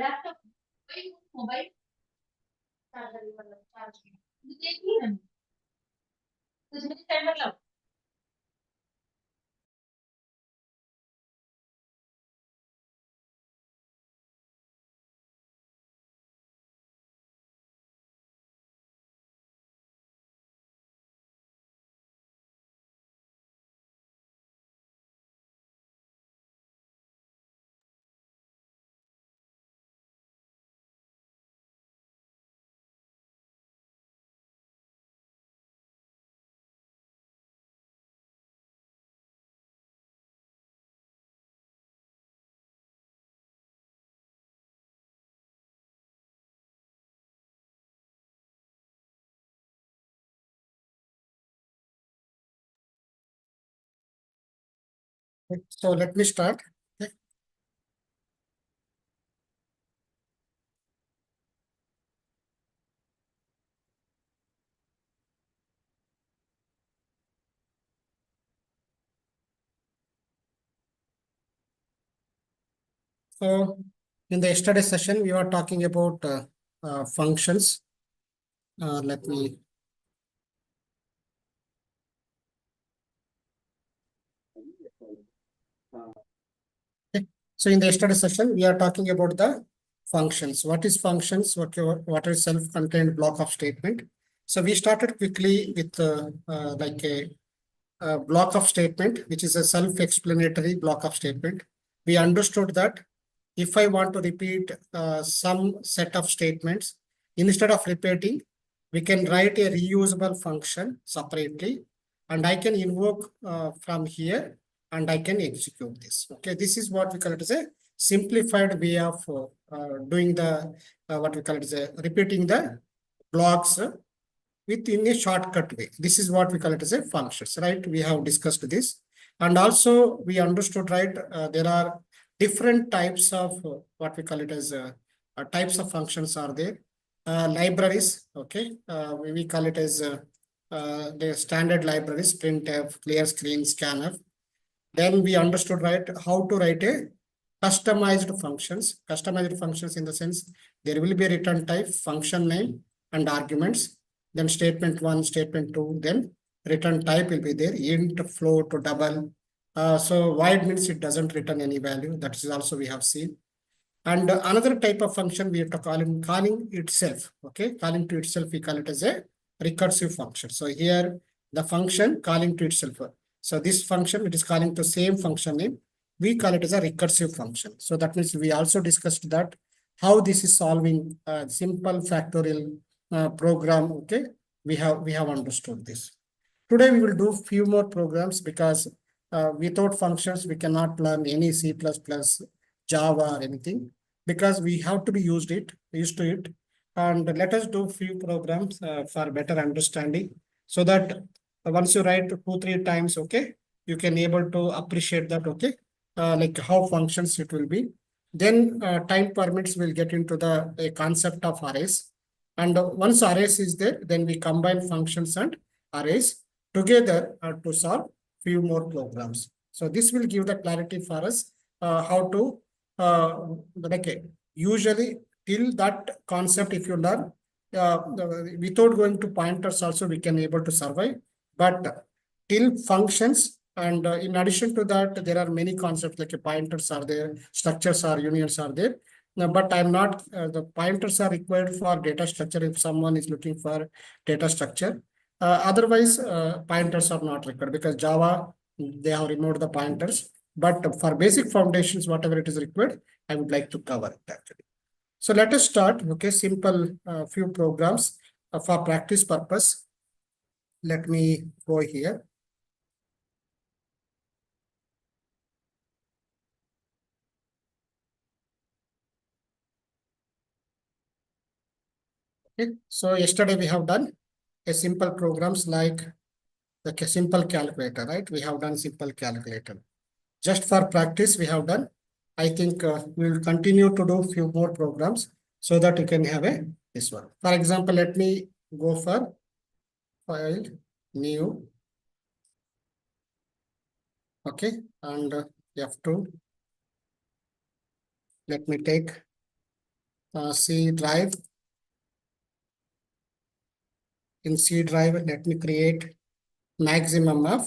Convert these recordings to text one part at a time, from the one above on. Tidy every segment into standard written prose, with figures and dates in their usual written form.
Laptop mobile देखिए ना मतलब So let me start. Okay. So in the yesterday session, we were talking about functions. Let me. Okay. So in the yesterday session, we are talking about the functions. What is functions? What is self-contained block of statement? So we started quickly with like a block of statement, which is a self-explanatory block of statement. We understood that if I want to repeat some set of statements, instead of repeating, we can write a reusable function separately, and I can invoke from here, and I can execute this. Okay, this is what we call it as a simplified way of doing the what we call it as a repeating the blocks within a shortcut way. This is what we call it as a functions, right? We have discussed this. And also we understood, right, there are different types of what we call it as types of functions are there. Libraries, okay, we call it as the standard libraries, printf, clear screen, scanf. Then we understood, right, how to write a customized functions. Customized functions in the sense there will be a return type, function name, and arguments. Then statement one, statement two, then return type will be there, int, float, double. So void means it doesn't return any value. That is also we have seen. And another type of function we have to calling itself. Okay, calling to itself, we call it as a recursive function. So here the function calling to itself. So this function, it is calling to same function name. We call it as a recursive function. So that means we also discussed that how this is solving a simple factorial program. Okay, we have understood this. Today we will do few more programs because without functions we cannot learn any C++, Java or anything, because we have to be used to it. And let us do few programs for better understanding, so that once you write 2-3 times, okay, you can able to appreciate that, okay, like how functions it will be. Then time permits, will get into the concept of arrays. And once arrays is there, then we combine functions and arrays together to solve few more programs. So this will give the clarity for us how to like usually till that concept, if you learn without going to pointers also we can able to survive, but till functions. And in addition to that, there are many concepts like pointers are there, structures are unions are there. But I'm not, the pointers are required for data structure if someone is looking for data structure. Otherwise, pointers are not required because Java, they have removed the pointers. But for basic foundations, whatever it is required, I would like to cover it actually. So let us start, okay, simple few programs for practice purpose. Let me go here. Okay. So yesterday we have done a simple programs like the simple calculator, right? We have done simple calculator. Just for practice, we have done. I think we will continue to do few more programs so that you can have a this one. For example, let me go for file, new. Okay, and F2. Let me take C drive. In C drive, let me create maximum of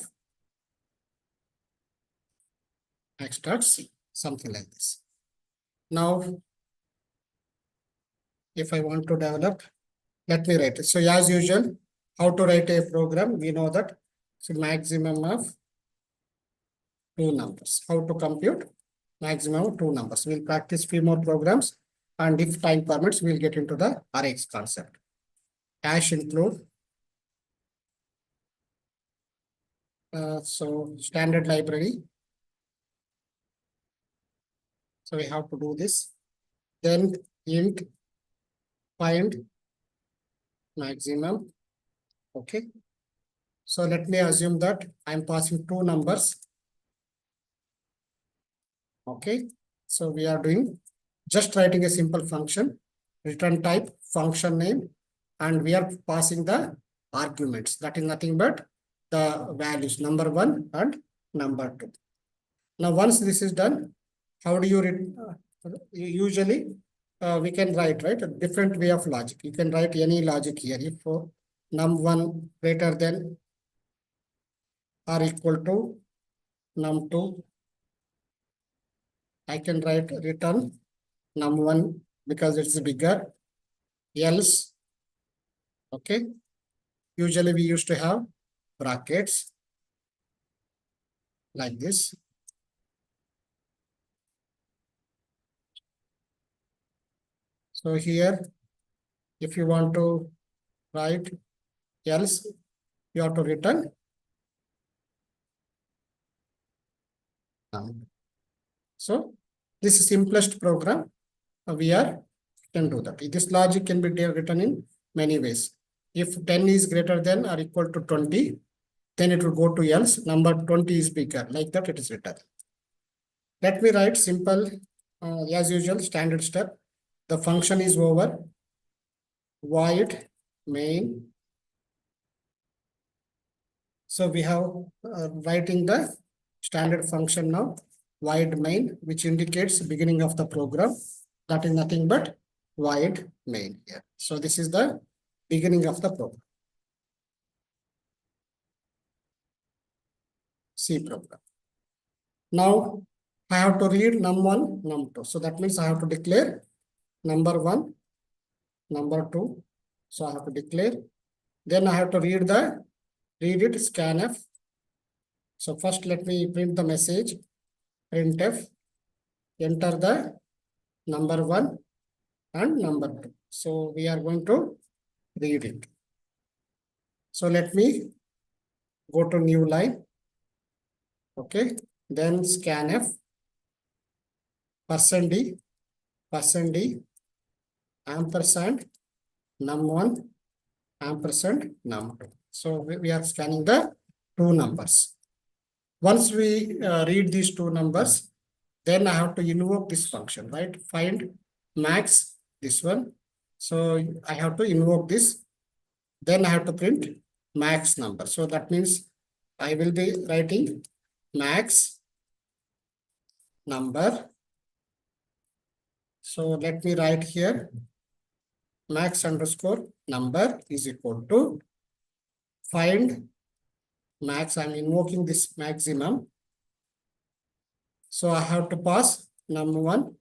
x.c, something like this. Now, if I want to develop, let me write it. So as usual, how to write a program, we know that. So maximum of two numbers. How to compute maximum of two numbers. We'll practice few more programs, and if time permits, we'll get into the arrays concept. Hash include. So standard library. So we have to do this. Then int find maximum. Okay. So let me assume that I'm passing two numbers. Okay. So we are doing just writing a simple function, return type, function name, and we are passing the arguments. That is nothing but the values number 1 and number 2. Now, once this is done, how do you usually we can write, right, a different way of logic. You can write any logic here. If num1 greater than or equal to num2, I can write return num1 because it's bigger, else. Okay. Usually we used to have brackets like this. So here, if you want to write else, you have to return num. So this is simplest program. We can do that. This logic can be written in many ways. If 10 is greater than or equal to 20, then it will go to else. Number 20 is bigger. Like that, it is written. Let me write simple, as usual, standard step. The function is over. Void main. So we have writing the standard function now. Void main, which indicates beginning of the program. That is nothing but void main here. So this is the beginning of the program. C program. Now I have to read num1, num2. So that means I have to declare number 1, number 2. So I have to declare. Then I have to read it scanf. So first let me print the message. Printf. Enter the number 1 and number 2. So we are going to read it. So let me go to new line. Okay. Then scanf. %d, ampersand, num1, ampersand, num2. So we are scanning the two numbers. Once we read these two numbers, then I have to invoke this function, right? Find max, this one. So I have to invoke this. Then I have to print max number. So that means I will be writing max number. So let me write here max underscore number is equal to find max. I'm invoking this maximum. So I have to pass num1,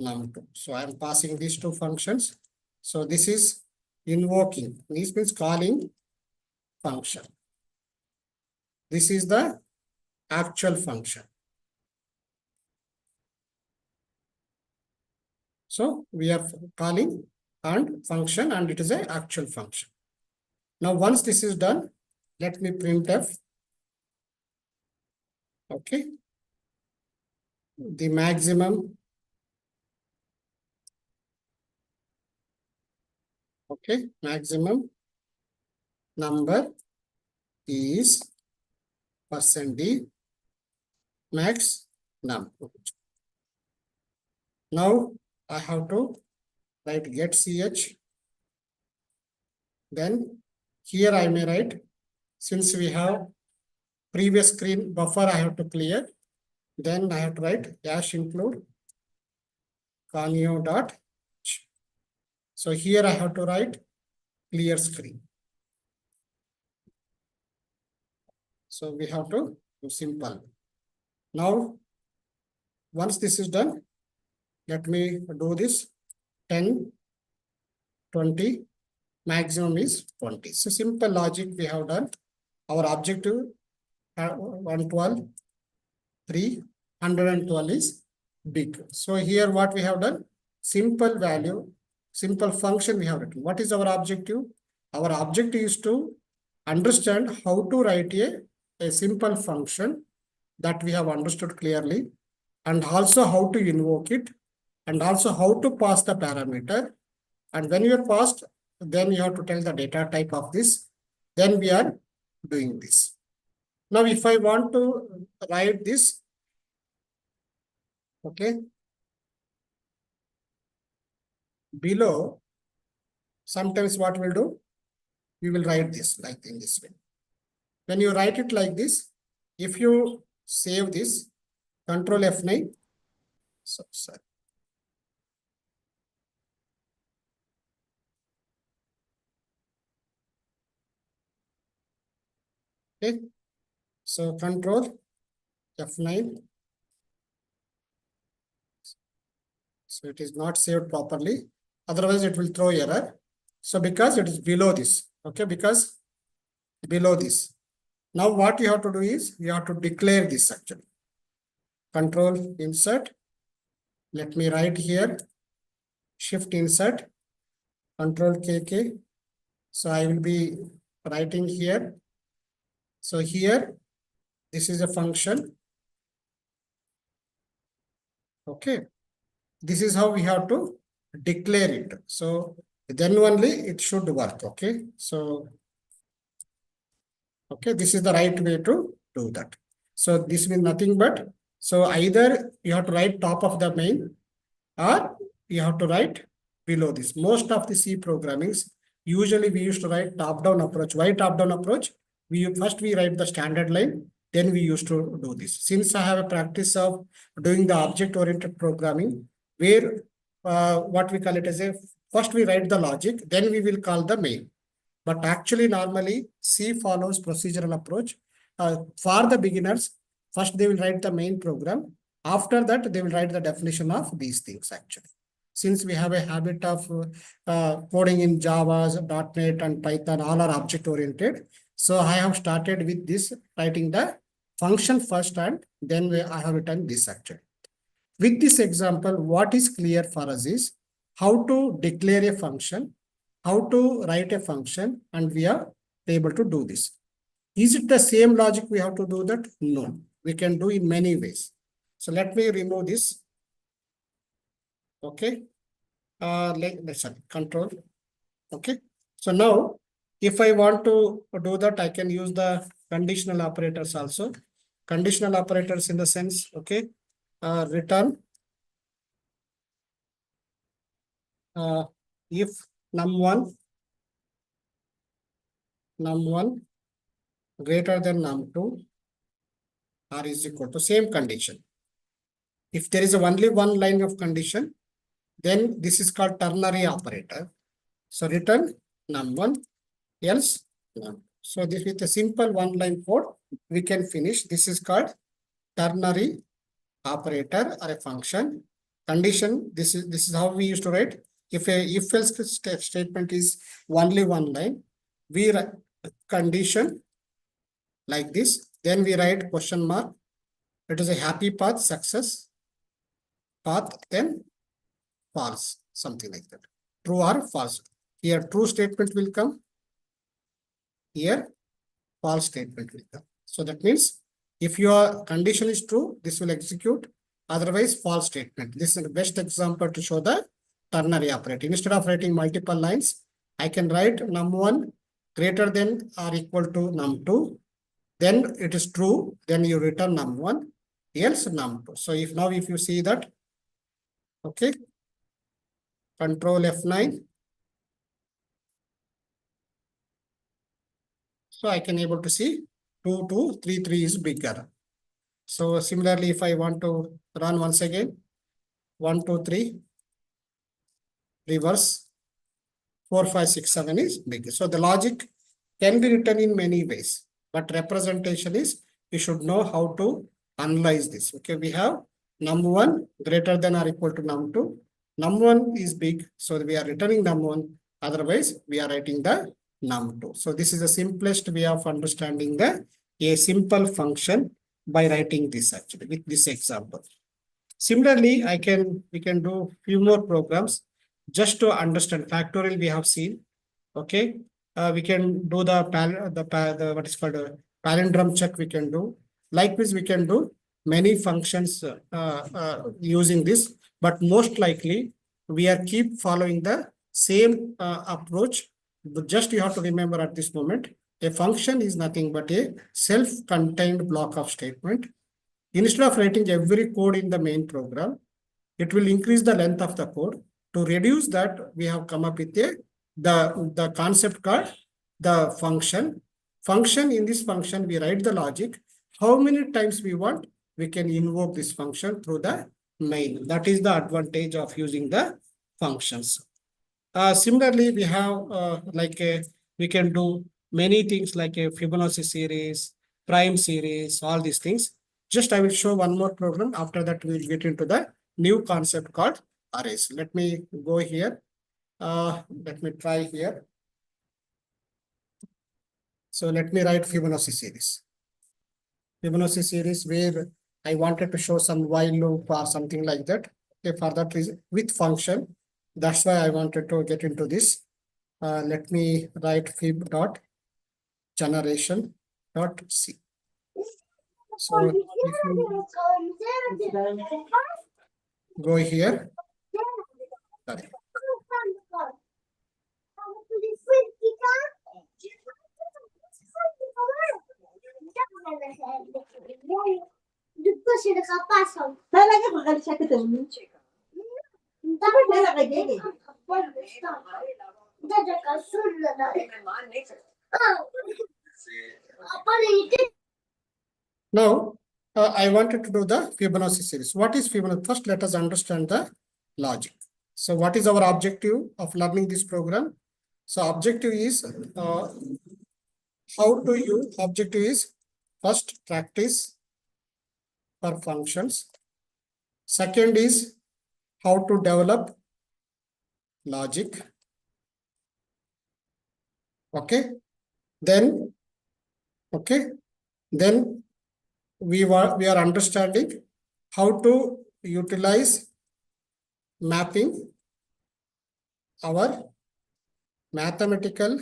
num2. So I'm passing these two functions. So this is invoking. This means calling function. This is the actual function. So we are calling and function, and it is an actual function. Now, once this is done, let me printf. Okay. The maximum. Okay. Maximum number is %d max num. Now I have to write get ch, then here I may write, since we have previous screen buffer I have to clear, then I have to write dash include conio dot. So here I have to write clear screen. So we have to do simple. Now, once this is done, let me do this 10, 20, maximum is 20. So simple logic we have done. Our objective 112, 312 is big. So here what we have done, simple value, simple function we have written. What is our objective? Our objective is to understand how to write a simple function that we have understood clearly, and also how to invoke it, and also how to pass the parameter. And when you are passed, then you have to tell the data type of this. Then we are doing this. Now, if I want to write this, okay, below, sometimes what we'll do, we will write this like in this way. When you write it like this, if you save this, Control F9, so sorry. Okay, so Control F9. So it is not saved properly. Otherwise, it will throw error. So because it is below this, okay, because below this. Now what you have to do is you have to declare this actually. Control insert. Let me write here. Shift insert. Control KK. So I will be writing here. So here, this is a function. Okay. This is how we have to declare it. So then only it should work. Okay. So, okay, this is the right way to do that. So this means nothing but, so either you have to write top of the main, or you have to write below this. Most of the C programmings, usually we used to write top-down approach. Why top-down approach? First we write the standard line, then we used to do this. Since I have a practice of doing the object-oriented programming, where what we call it as a, first we write the logic, then we will call the main. But actually, normally, C follows procedural approach. For the beginners, first they will write the main program. After that, they will write the definition of these things actually. Since we have a habit of coding in Java, .NET and Python, all are object-oriented. So I have started with this, writing the function first, and then I have written this actually. With this example, what is clear for us is how to declare a function, how to write a function, and we are able to do this. Is it the same logic we have to do that? No, we can do in many ways. So let me remove this. Okay. Let's control. Okay. So now, if I want to do that, I can use the conditional operators also. Conditional operators in the sense, okay, return if num1 greater than num2 or is equal to same condition. If there is only one line of condition, then this is called ternary operator. So return num1 else num. So this with a simple one line code, we can finish. This is called ternary operator or a function. Condition, this is how we used to write. If a if-else statement is only one line, we write condition like this. Then we write question mark. It is a happy path, success path, then false, something like that. True or false. Here true statement will come. Here false statement will come. So that means if your condition is true, this will execute. Otherwise, false statement. This is the best example to show the ternary operator. Instead of writing multiple lines, I can write num1 greater than or equal to num2. Then it is true. Then you return num1, else num2. So if now if you see that, okay, control F9. So I can able to see 2, 2, 3, 3 is bigger. So similarly, if I want to run once again, 1, 2, 3, reverse, 4, 5, 6, 7 is big. So the logic can be written in many ways, but representation is you should know how to analyze this. Okay, we have num1 greater than or equal to num2. Num1 is big, so we are returning num1. Otherwise, we are writing the num2. So this is the simplest way of understanding a simple function by writing this actually with this example. Similarly, we can do few more programs just to understand factorial we have seen. Okay. We can do the what is called a palindrome check we can do. Likewise, we can do many functions using this, but most likely we are keep following the same approach. But just you have to remember at this moment, a function is nothing but a self-contained block of statement. Instead of writing every code in the main program, it will increase the length of the code. To reduce that, we have come up with the concept called the function. Function, in this function, we write the logic. How many times we want, we can invoke this function through the main. That is the advantage of using the functions. Similarly, we have we can do many things like a Fibonacci series, prime series, all these things. Just I will show one more program. After that, we will get into the new concept called arrays. Let me go here. Let me try here. So let me write Fibonacci series. Fibonacci series where I wanted to show some while loop or something like that. Okay, for that reason with function. That's why I wanted to get into this. Let me write fib dot generation dot c. So if you go here, sorry. Depois ele passa. Talaga pag siya kita mo. Dapat na kagay. Dada ka sulla na. Now, I wanted to do the Fibonacci series. What is Fibonacci? First, let us understand the logic. So what is our objective of learning this program? So objective is how to use, objective is first practice for functions. Second is how to develop logic. Okay. Then, okay. Then we are understanding how to utilize mapping our mathematical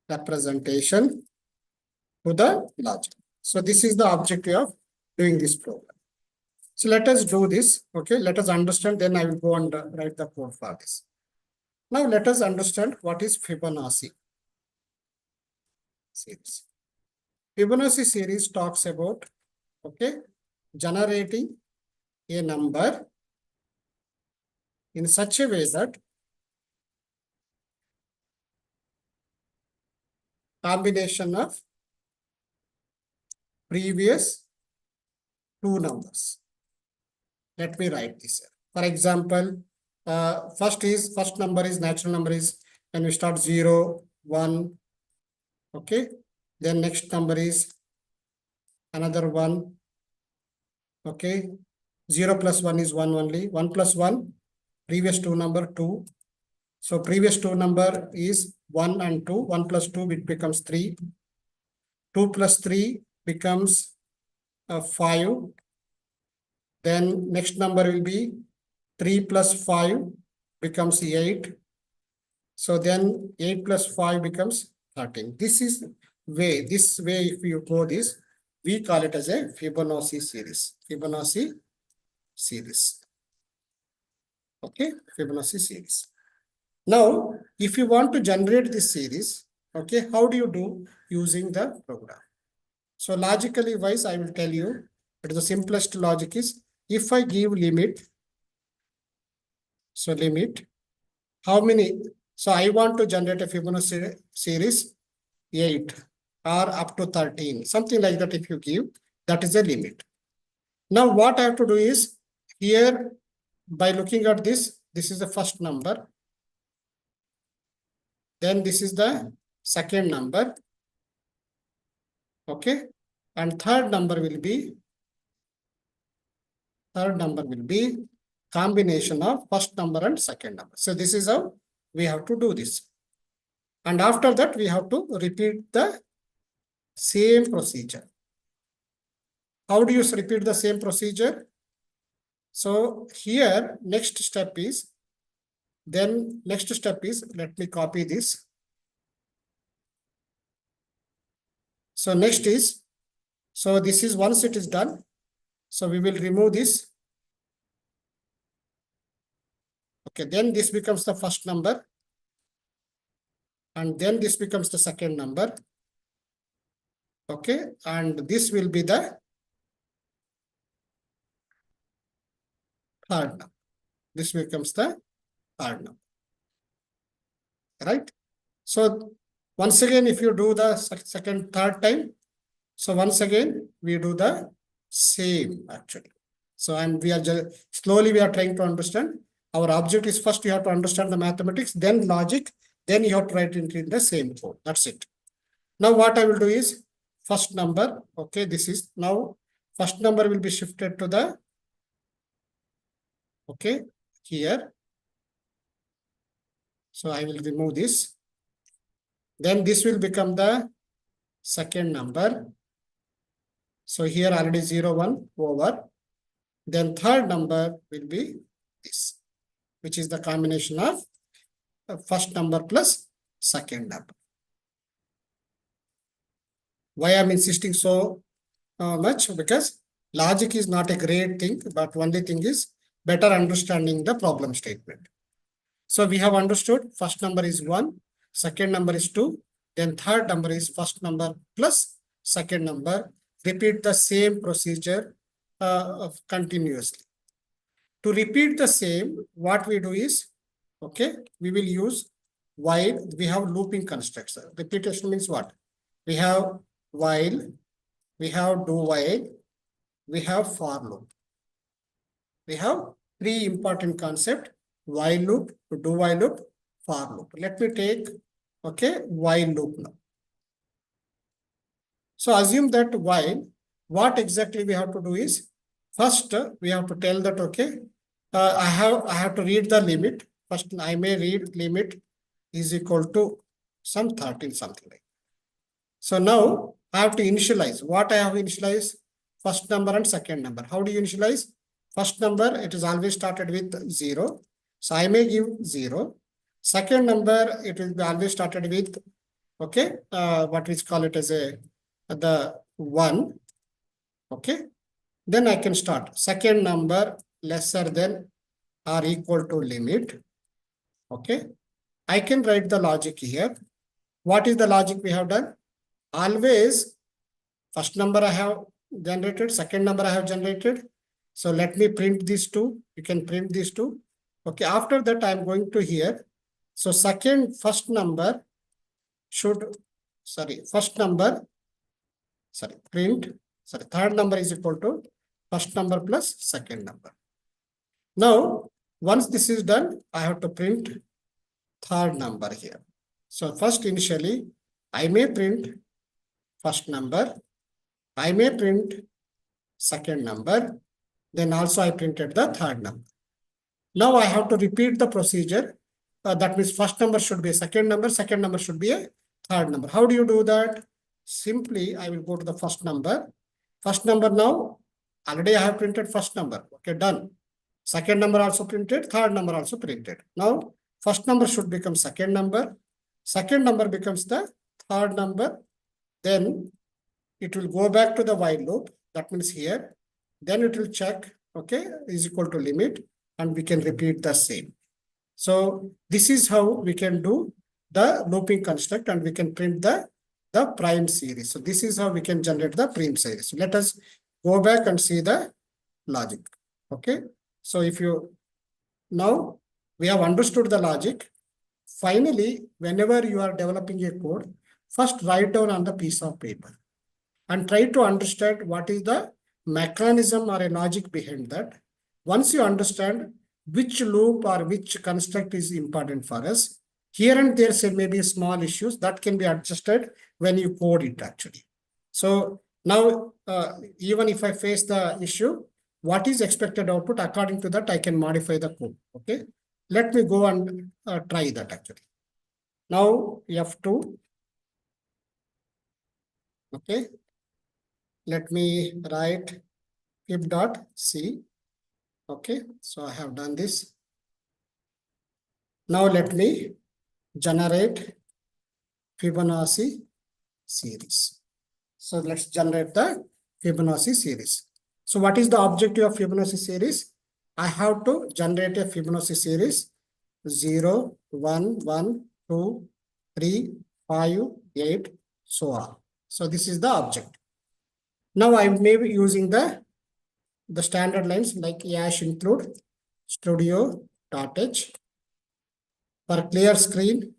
representation to the logic. So this is the objective of doing this program. So let us do this. Okay, let us understand. Then I will go and write the code for this. Now let us understand what is Fibonacci series. Fibonacci series talks about, okay, generating a number in such a way that combination of previous two numbers. Let me write this here. For example, first number is natural number is when we start 0, 1. Okay. Then next number is another 1. Okay. 0 plus 1 is 1 only. 1 plus 1, previous two number 2. So previous two number is 1 and 2. 1 plus 2, it becomes 3. 2 plus 3 becomes 5. Then next number will be 3 plus 5 becomes 8. So then 8 plus 5 becomes 13. This is way, this way if you go this, we call it as a Fibonacci series. Fibonacci series. Okay, Fibonacci series. Now, if you want to generate this series, okay, how do you do using the program? So logically wise, I will tell you, but the simplest logic is if I give limit, so limit, how many? So I want to generate a Fibonacci series 8. or up to 13, something like that. If you give, that is a limit. Now what I have to do is here, by looking at this is the first number. Then this is the second number. Okay. And third number will be combination of first number and second number. So this is how we have to do this. And after that, we have to repeat the same procedure. How do you repeat the same procedure? So here, next step is, let me copy this. So next is, so this is once it is done. So we will remove this. Okay, then this becomes the first number. And then this becomes the second number. Okay, and this will be the third number. This becomes the third number. Right? So once again, if you do the third time, so once again, we do the same actually. So, and we are slowly we are trying to understand. Our object is first you have to understand the mathematics, then logic, then you have to write it in the same code. That's it. Now what I will do is first number. Okay, this is now first number will be shifted to the, okay, here. So I will remove this. Then this will become the second number. So here already 0, 1 over. Then third number will be this, which is the combination of first number plus second number. Why I'm insisting so much? Because logic is not a great thing, but only thing is better understanding the problem statement. So we have understood first number is 1, second number is 2, then third number is first number plus second number. Repeat the same procedure continuously. To repeat the same, what we do is, okay, we will use while. We have looping constructs. Repetition means what? We have while, we have do while, we have for loop. We have three important concepts: while loop, do while loop, for loop. Let me take, okay, while loop now. So assume that while, what exactly we have to do is, first we have to tell that, okay, I have to read the limit. First, I may read limit is equal to some 13, something like. So now I have to initialize. What I have initialized? First number and second number. How do you initialize? First number, it is always started with 0. So I may give 0. Second number, it will be always started with, okay, what we call it as the 1. Okay. Then I can start. Second number lesser than or equal to limit. Okay. I can write the logic here. What is the logic we have done? Always first number I have generated, second number I have generated. So let me print these two. You can print these two. Okay. After that, I'm going to here. So first number should, third number is equal to first number plus second number. Now, once this is done, I have to print third number here. So first initially, I may print first number, I may print second number, then also I printed the third number. Now I have to repeat the procedure. That means first number should be a second number should be a third number. How do you do that? Simply, I will go to the first number. First number now, already I have printed first number. Okay, done. Second number also printed, third number also printed. Now, first number should become second number becomes the third number. Then it will go back to the while loop. That means here. Then it will check, okay, is equal to limit, and we can repeat the same. So this is how we can do the looping construct, and we can print the prime series. So this is how we can generate the prime series. So let us go back and see the logic. Okay. So if you, now we have understood the logic. Finally, whenever you are developing a code, first write down on the piece of paper and try to understand what is the mechanism or a logic behind that. Once you understand which loop or which construct is important for us, here and there say maybe small issues that can be adjusted when you code it actually. So now, even if I face the issue, what is expected output, according to that, I can modify the code. Okay. Let me go and try that actually. Now F2. Okay. Let me write fib.c. Okay. So I have done this. Now let me generate Fibonacci series. So let's generate the Fibonacci series. So what is the objective of Fibonacci series? I have to generate a Fibonacci series 0, 1, 1, 2, 3, 5, 8, so on. So this is the object. Now I may be using the standard lines like hash include studio.h for clear screen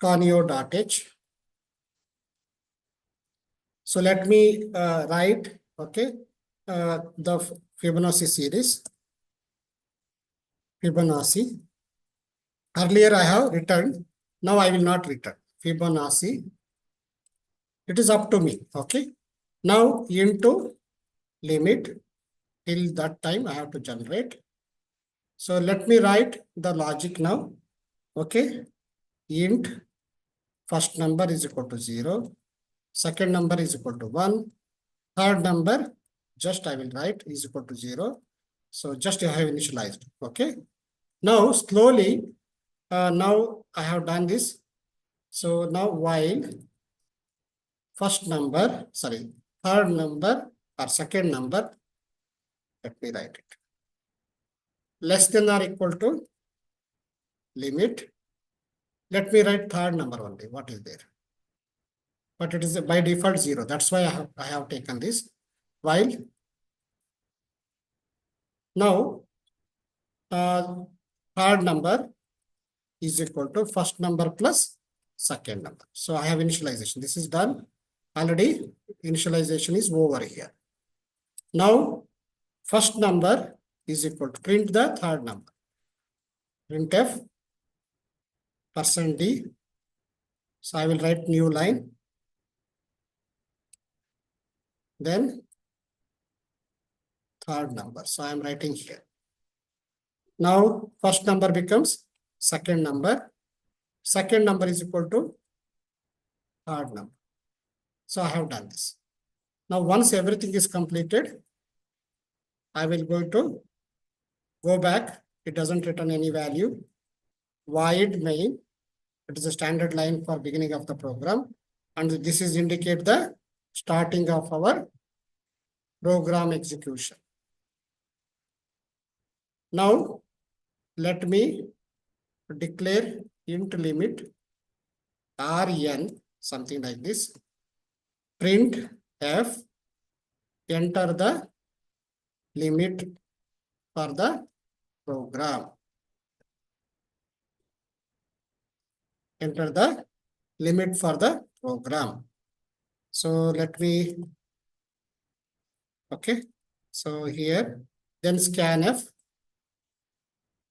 conio.h. So let me write, okay, the Fibonacci series. Fibonacci. Earlier I have returned. Now I will not return. Fibonacci. It is up to me. Okay. Now into limit. Till that time I have to generate. So let me write the logic now. Okay. Int first number is equal to 0. Second number is equal to 1. Third number, just I will write is equal to 0. So just I have initialized. Okay. Now slowly, now I have done this. So now while third number or second number, let me write it. Less than or equal to limit. Let me write third number only. What is there? But it is by default 0. That's why I have taken this. While now third number is equal to first number plus second number. So I have initialization. This is done. Already initialization is over here. Now first number is equal to print the third number. Printf %d. So I will write new line. Then third number. So I am writing here. Now first number becomes second number. Second number is equal to third number. So I have done this. Now once everything is completed, I will go back. It doesn't return any value. Void main. It is a standard line for beginning of the program. And this is indicate the starting of our program execution. Now let me declare int limit rn, something like this. Print f, enter the limit for the program. Enter the limit for the program. So let me, okay. So here, then scanf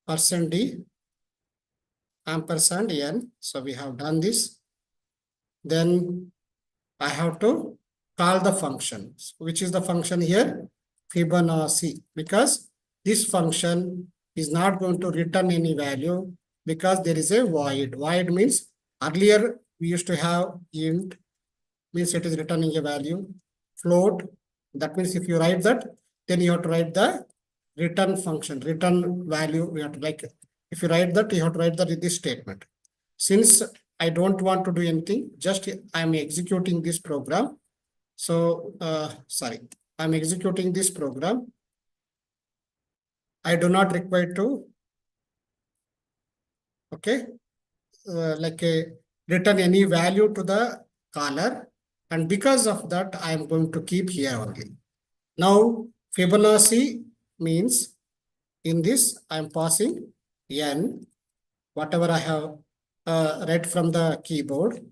%d %n. So we have done this. Then I have to call the function, which is the function here, Fibonacci, because this function is not going to return any value because there is a void. Void means earlier we used to have int, means it is returning a value. Float, that means if you write that, then you have to write the return function, return value. We have to, like, if you write that, you have to write this statement. Since I don't want to do anything, just I'm executing this program. So, I'm executing this program. I do not require to, okay, return any value to the caller. And because of that, I am going to keep here only. Now, Fibonacci means in this, I am passing n, whatever I have read from the keyboard.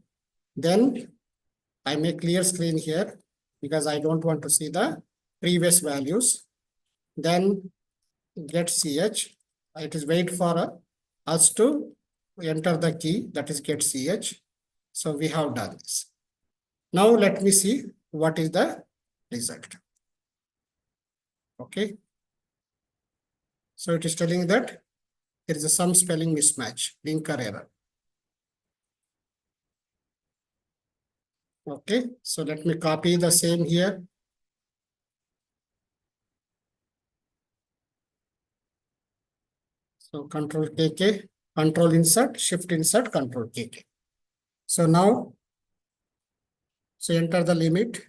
Then I make clear screen here because I don't want to see the previous values. Then get ch. It is wait for us to enter the key, that is get ch. So we have done this. Now let me see what is the result. Okay. So it is telling that there is some spelling mismatch, linker error. Okay, so let me copy the same here. So control KK, control insert, shift insert, control KK. So now, so enter the limit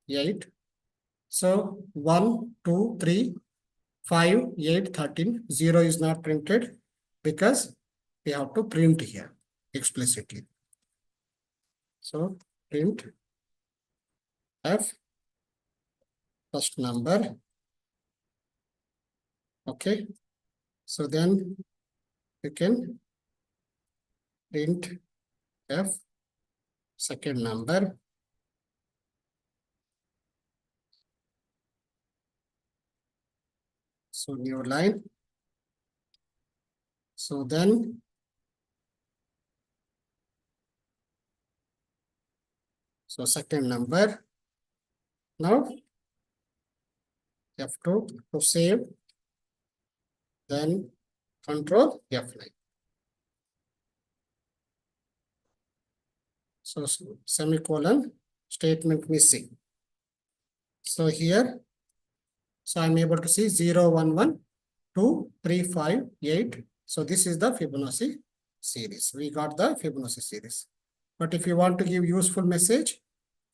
8. So 1, 2, 3, 5, 8, 13, 0 is not printed because we have to print here explicitly. So print F, first number. Okay. So then you can print F, second number. So new line. So then so second number. Now F2 to save. Then control F9. So semicolon, statement missing. So here, so I'm able to see 0, 1, 1, 2, 3, 5, 8. So this is the Fibonacci series. We got the Fibonacci series. But if you want to give useful message,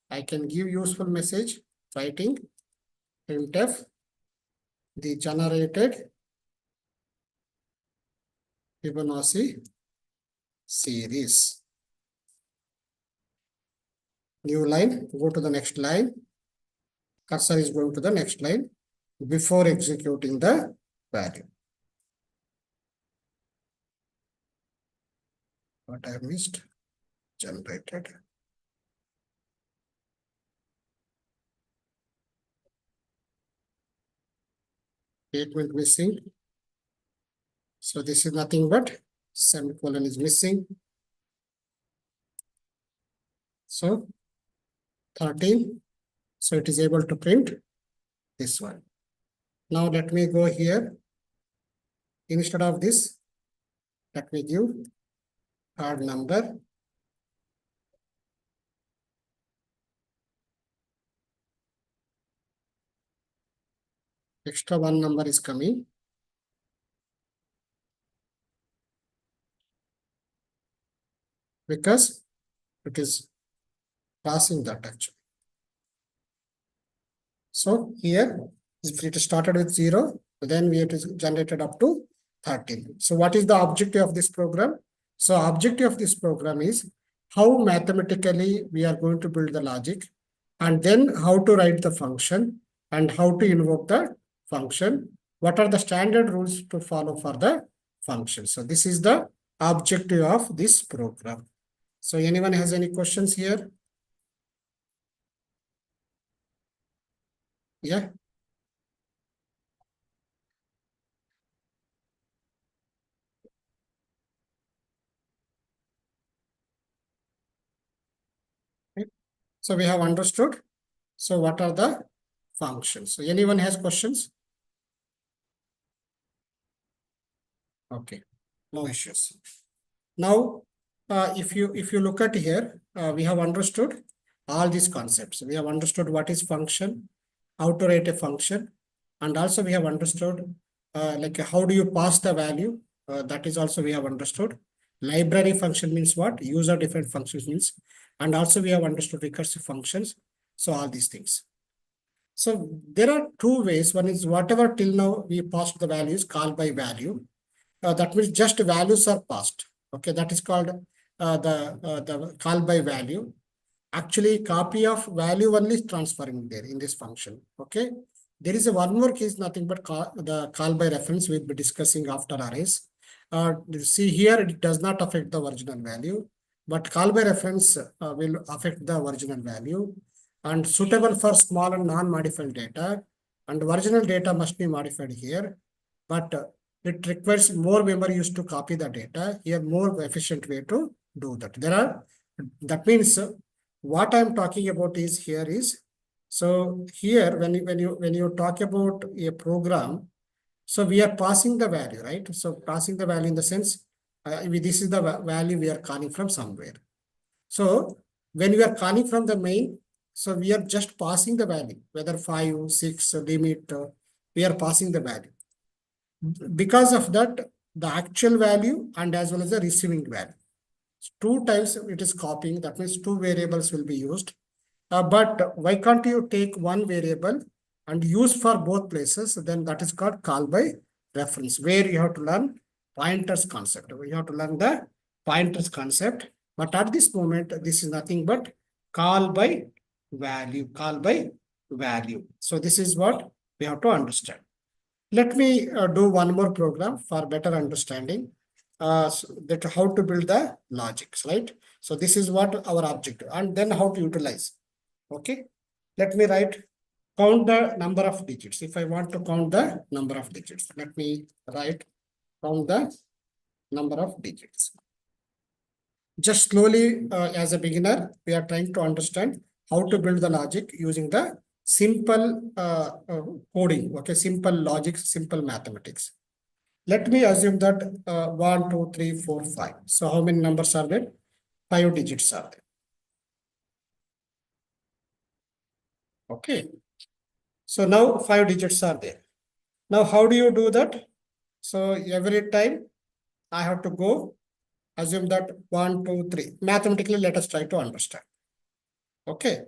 I can give useful message writing printf the generated Fibonacci series. New line, go to the next line. Cursor is going to the next line before executing the value. What I missed? Generated. Statement missing. So this is nothing but semicolon is missing. So 13. So it is able to print this one. Now let me go here. Instead of this, let me give third number. Extra one number is coming. Because it is passing that actually. So here, if it started with 0, then it is generated up to 13. So what is the objective of this program? So objective of this program is how mathematically we are going to build the logic, and then how to write the function and how to invoke the function. What are the standard rules to follow for the function? So this is the objective of this program. So anyone has any questions here? Yeah. Okay. So we have understood. So what are the functions? So anyone has questions? Okay, no issues. Now, if you look at here, we have understood all these concepts. We have understood what is function, how to write a function, and also we have understood like how do you pass the value. That is also we have understood. Library function means what? User defined functions means, and also we have understood recursive functions. So all these things. So there are two ways. One is whatever till now we passed the values call by value. That means just values are passed. Okay, that is called the call by value. Actually, copy of value only is transferring there in this function. Okay, there is a one more case, nothing but the call by reference we'll be discussing after arrays. See here, it does not affect the original value. but call by reference will affect the original value and suitable for small and non-modified data. And original data must be modified here, but it requires more memory used to copy the data. Here, more efficient way to do that. That means what I'm talking about is here is, so here when you talk about a program, so we are passing the value, right? So passing the value in the sense, this is the value we are calling from somewhere. So when we are calling from the main, so we are just passing the value, whether 5, 6, limit, we are passing the value. Because of that, the actual value and as well as the receiving value. 2 times it is copying, that means 2 variables will be used. But why can't you take 1 variable and use for both places? Then that is called call by reference, where you have to learn pointers concept. You have to learn the pointers concept. But at this moment, this is nothing but call by value, call by value. So this is what we have to understand. Let me do one more program for better understanding that how to build the logics, right? So this is what our objective, and then how to utilize. Okay, let me write count the number of digits. If I want to count the number of digits, let me write count the number of digits. Just slowly, as a beginner, we are trying to understand how to build the logic using the simple coding. Okay, simple logic, simple mathematics. Let me assume that 1, 2, 3, 4, 5. So how many numbers are there? 5 digits are there. Okay. So now 5 digits are there. Now how do you do that? So every time I have to go assume that 1, 2, 3. Mathematically, let us try to understand. Okay.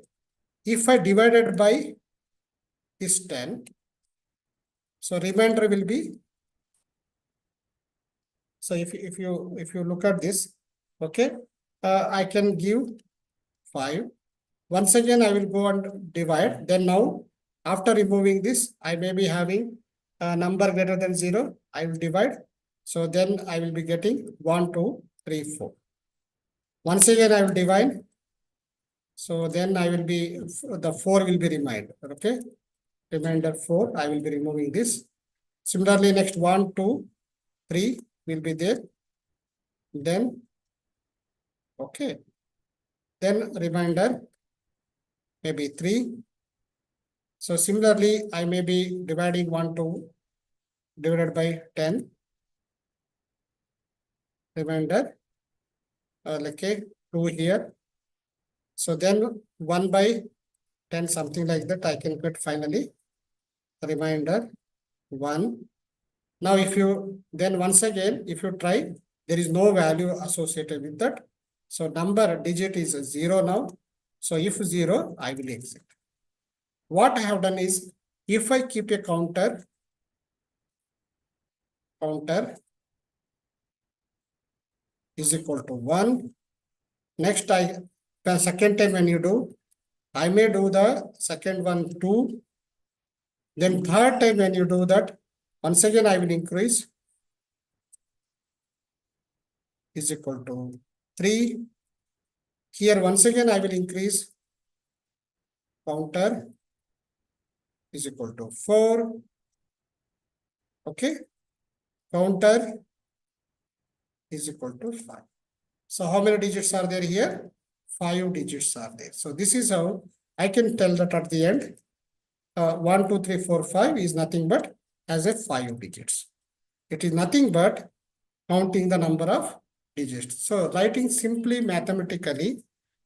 If I divided by this 10, so remainder will be. So if you look at this, okay, I can give 5. Once again, I will go and divide. Then now, after removing this, I may be having a number greater than 0. I will divide. So then I will be getting 1, 2, 3, 4. Once again, I will divide. So then I will be, the 4 will be remained. Okay. Remainder 4, I will be removing this. Similarly, next 1, 2, 3 will be there. Then, okay. Then remainder maybe 3. So similarly, I may be dividing 1, 2 divided by 10. Remainder, like a 2 here. So then 1 by 10, something like that, I can get finally remainder 1. Now, if you then once again, if you try, there is no value associated with that. So number digit is 0 now. So if 0, I will exit. What I have done is, if I keep a counter is equal to 1. Next, the second time when you do, I may do the second one 2. Then third time when you do that, once again I will increase is equal to 3. Here once again I will increase counter is equal to 4. Okay. Counter is equal to 5. So how many digits are there here? 5 digits are there. So this is how I can tell that at the end, 1, 2, 3, 4, 5 is nothing but as a 5 digits. It is nothing but counting the number of digits. So writing simply mathematically.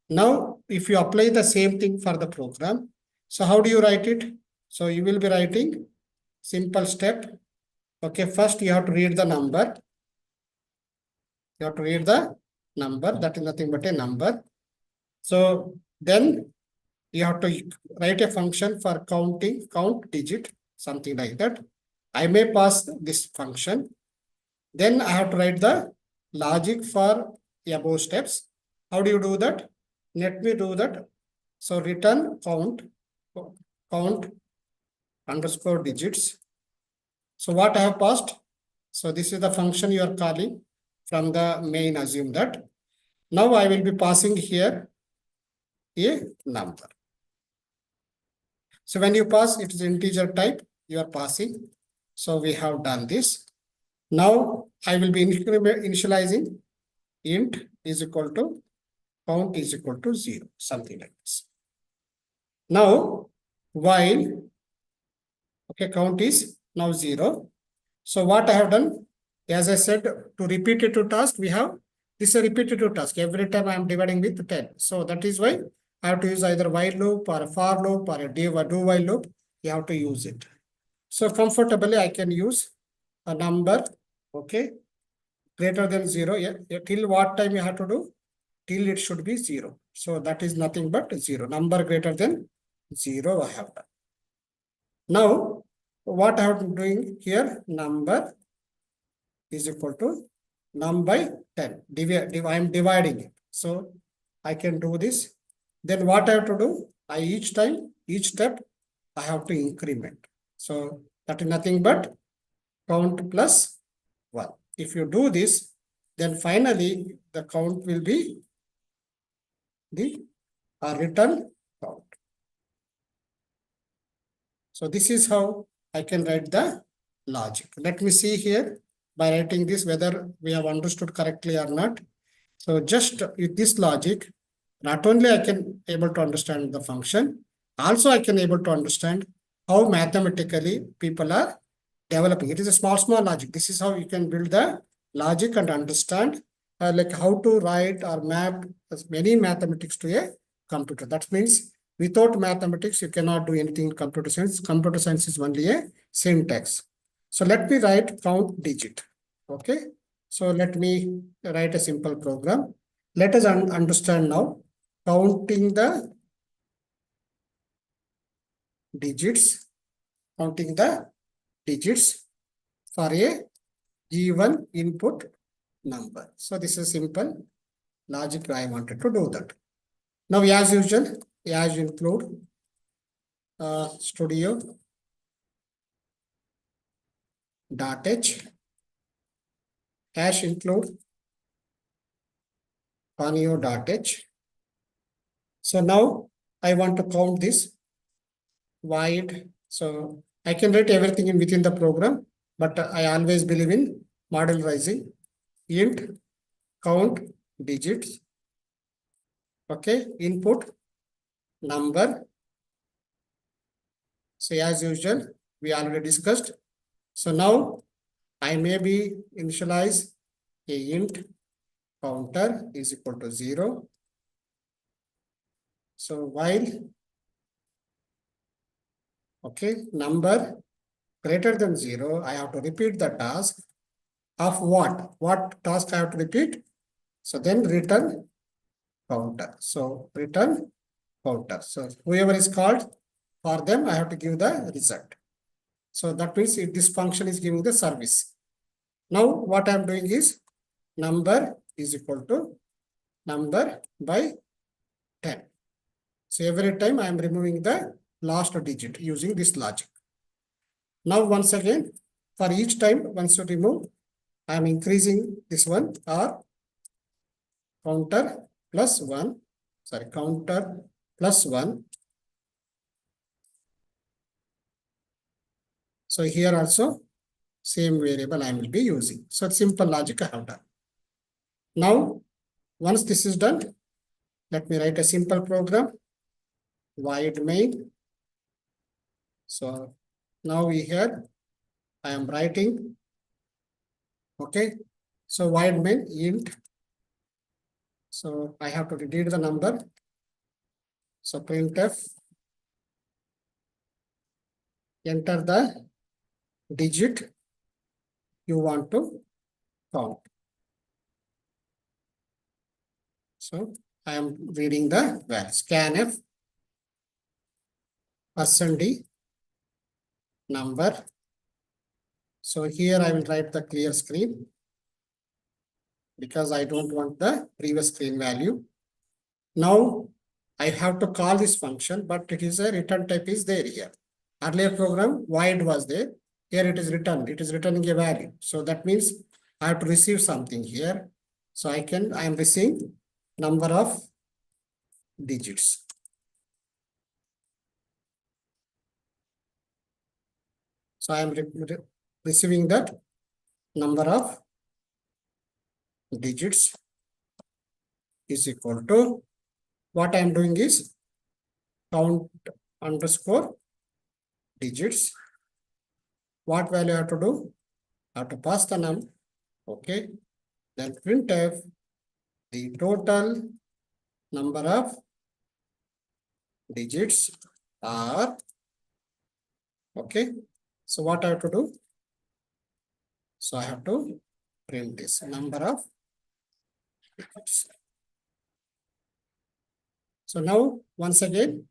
Now, if you apply the same thing for the program, so how do you write it? So you will be writing simple step. Okay, first you have to read the number. You have to read the number. That is nothing but a number. So then you have to write a function for count digit, something like that. I may pass this function. Then I have to write the logic for above steps. How do you do that? Let me do that. So return count underscore digits. So what I have passed? So this is the function you are calling from the main, assume that. Now I will be passing here a number. So when you pass, it is integer type, you are passing. So we have done this. Now I will be initializing int is equal to count is equal to 0, something like this. Now, while, okay, count is now 0. So what I have done, as I said, to repetitive task, we have this is a repetitive task. Every time I am dividing with 10. So that is why I have to use either while loop or a for loop or a do while loop. You have to use it. So comfortably, I can use a number, okay, greater than 0. Yeah, till what time you have to do? Till it should be 0. So that is nothing but 0. Number greater than 0 I have done. Now, what I have been doing here, number is equal to num by 10. I am dividing it. So I can do this. Then what I have to do? Each step, I have to increment. So that is nothing but count plus 1. If you do this, then finally the count will be the return count. So this is how I can write the logic. Let me see here by writing this whether we have understood correctly or not. So just with this logic, not only I can able to understand the function, also I can able to understand how mathematically people are developing. It is a small logic. This is how you can build the logic and understand like how to write or map as many mathematics to a computer. That means without mathematics, you cannot do anything in computer science. Computer science is only a syntax. So let me write count digit. Okay. So let me write a simple program. Let us understand now counting the digits, counting the digits for a given input number. So this is simple logic. I wanted to do that. Now, as usual, as you include studio.h, hash include conio.h. So now I want to count this void. So I can write everything in within the program, but I always believe in modularizing. Int count digits. Okay, input number. So as usual, we already discussed. So now I may be initialize a int counter is equal to 0. So while, okay, number greater than 0, I have to repeat the task of what? What task I have to repeat? So then return counter. So return counter. So whoever is called, for them, I have to give the result. So that means if this function is giving the service. Now what I'm doing is number is equal to number by 10. So every time I am removing the last digit using this logic. Now once again, for each time once you remove, I am increasing this one or counter plus 1. Sorry, counter plus 1. So here also same variable I will be using. So simple logic I have done. Now, once this is done, let me write a simple program. Void main. So now here I am writing. Okay. So void main int. So I have to read the number. So printf, enter the digit you want to count. So I am reading the value. Scanf %d number. So here I will write the clear screen because I don't want the previous screen value. Now I have to call this function, but it is a return type is there here. Earlier program void was there. Here it is return. It is returning a value. So that means I have to receive something here. So I am receiving number of digits. So I am receiving that number of digits is equal to, what I am doing is count underscore digits. What value I have to do? I have to pass the num. Okay. Then printf the total number of digits are, okay. So what I have to do? So I have to print this number of digits. So now once again,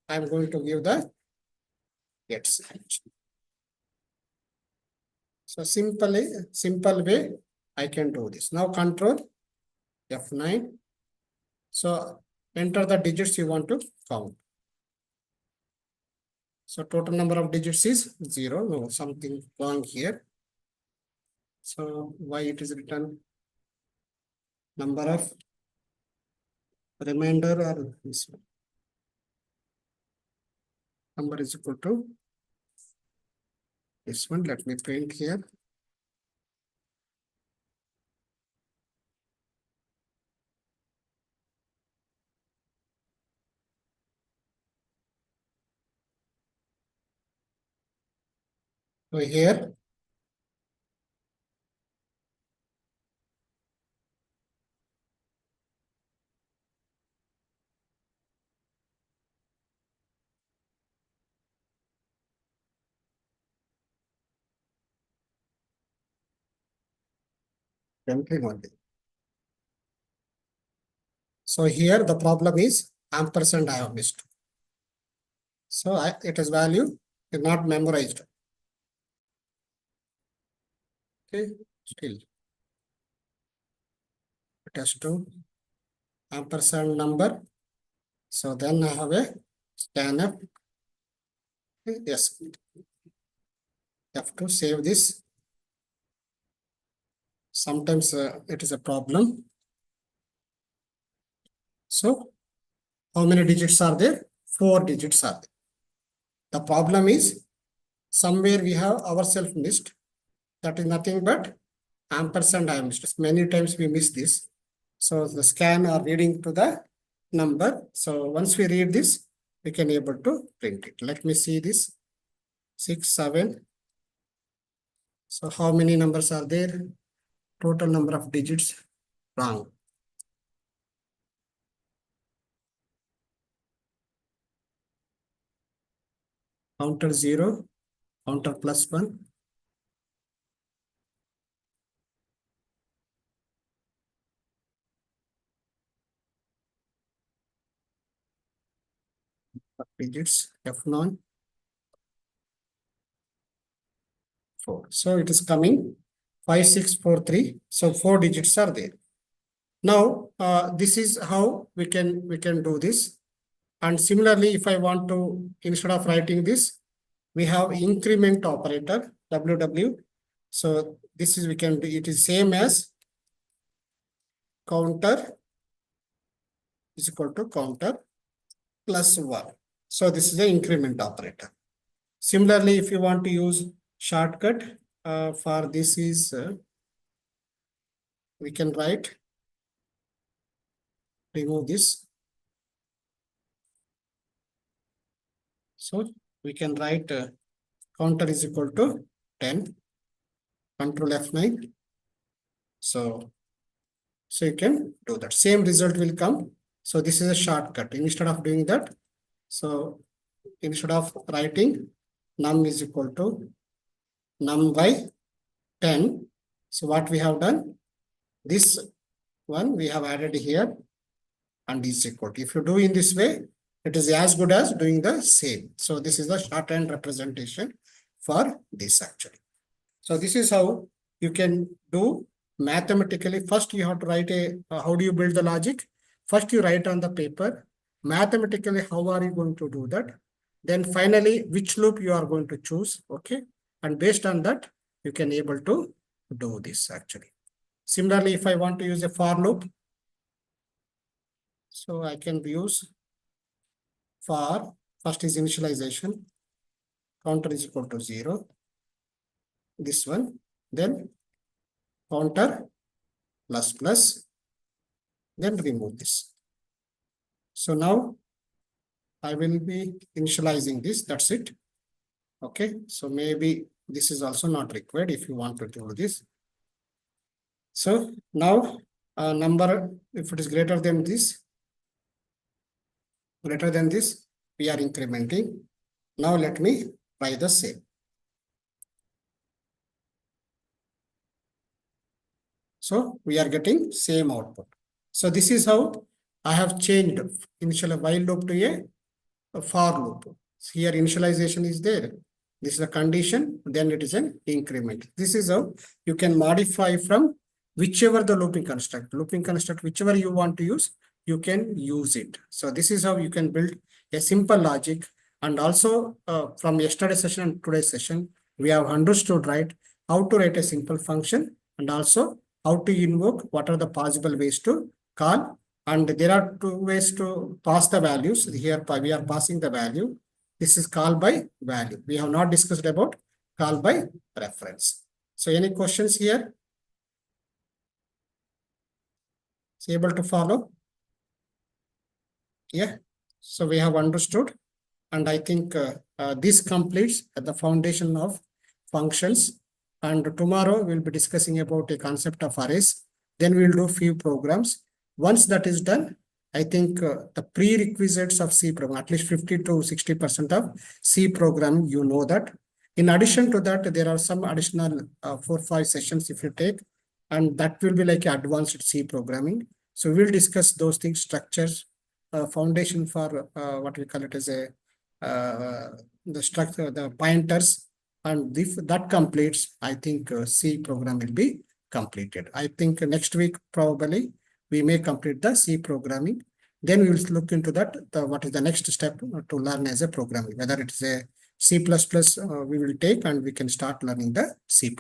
I am going to give the gets. So simple way I can do this. Now control F9. So enter the digits you want to count. So total number of digits is 0. No, something wrong here. So why it is written number of remainder or this one? Number is equal to this one. Let me print here. So here only. So here the problem is ampersand I have missed. So it is value is not memorized. Okay, still it has to ampersand number. So then I have a scanf. Okay, yes, you have to save this. Sometimes it is a problem. So how many digits are there? 4 digits are there. The problem is somewhere we have ourselves missed. That is nothing but ampersand I have missed. Many times we miss this. So the scan are reading to the number. So once we read this, we can able to print it. Let me see this. 6, 7. So how many numbers are there? Total number of digits wrong. Counter 0, counter +1. Digits F9 4. So it is coming 5, 6, 4, 3. So 4 digits are there. Now this is how we can do this. And similarly, if I want to, instead of writing this, we have increment operator WW. So this is, we can do it is same as counter is equal to counter +1. So this is the increment operator. Similarly, if you want to use shortcut for this is we can write, remove this. So we can write counter is equal to 10. Control F9. So you can do that. Same result will come. So this is a shortcut. Instead of doing that, so instead of writing num is equal to num by 10. So what we have done, this one we have added here and is equal to. If you do in this way, it is as good as doing the same. So this is the shorthand representation for this actually. So this is how you can do mathematically. First you have to write how do you build the logic? First you write on the paper. Mathematically, how are you going to do that? Then finally, which loop you are going to choose, okay? And based on that, you can able to do this actually. Similarly, if I want to use a for loop, So I can use for first is initialization, counter is equal to 0. This one, then counter plus, then remove this. So now I will be initializing this, that's it. Okay, so maybe this is also not required if you want to do this. So now number, if it is greater than this, we are incrementing. Now let me try the same. So we are getting same output. So this is how I have changed initial while loop to a for loop. Here initialization is there. This is a condition, then it is an increment. This is how you can modify from whichever the looping construct, whichever you want to use, you can use it. So this is how you can build a simple logic. And also from yesterday's session and today's session, we have understood, right, how to write a simple function and also how to invoke, what are the possible ways to call. And there are two ways to pass the values. Here we are passing the value. This is call by value. We have not discussed about call by reference. So any questions here? Is able to follow? Yeah. So we have understood. And I think this completes the foundation of functions. And tomorrow we'll be discussing about a concept of arrays. Then we'll do few programs. Once that is done, I think the prerequisites of C program, at least 50 to 60% of C program, you know that. In addition to that, there are some additional 4-5 sessions if you take, and that will be like advanced C programming. So we'll discuss those things, structures, foundation for what we call it as a the structure, the pointers, and if that completes, I think C program will be completed. I think next week probably we may complete the C programming. Then we will look into that, what is the next step to learn as a programming, whether it is a C++, we will take and we can start learning the C++.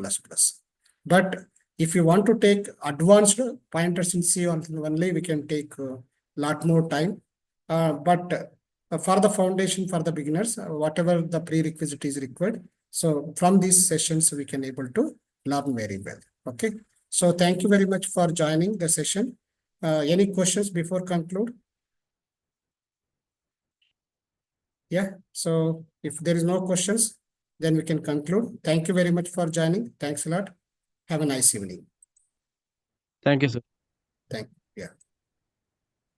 But if you want to take advanced pointers in C only, we can take a lot more time. But for the foundation, for the beginners, whatever the prerequisite is required. So from these sessions, we can able to learn very well. Okay. So thank you very much for joining the session. Any questions before conclude? Yeah. So if there is no questions, then we can conclude. Thank you very much for joining. Thanks a lot. Have a nice evening. Thank you, sir. Thank you. Yeah.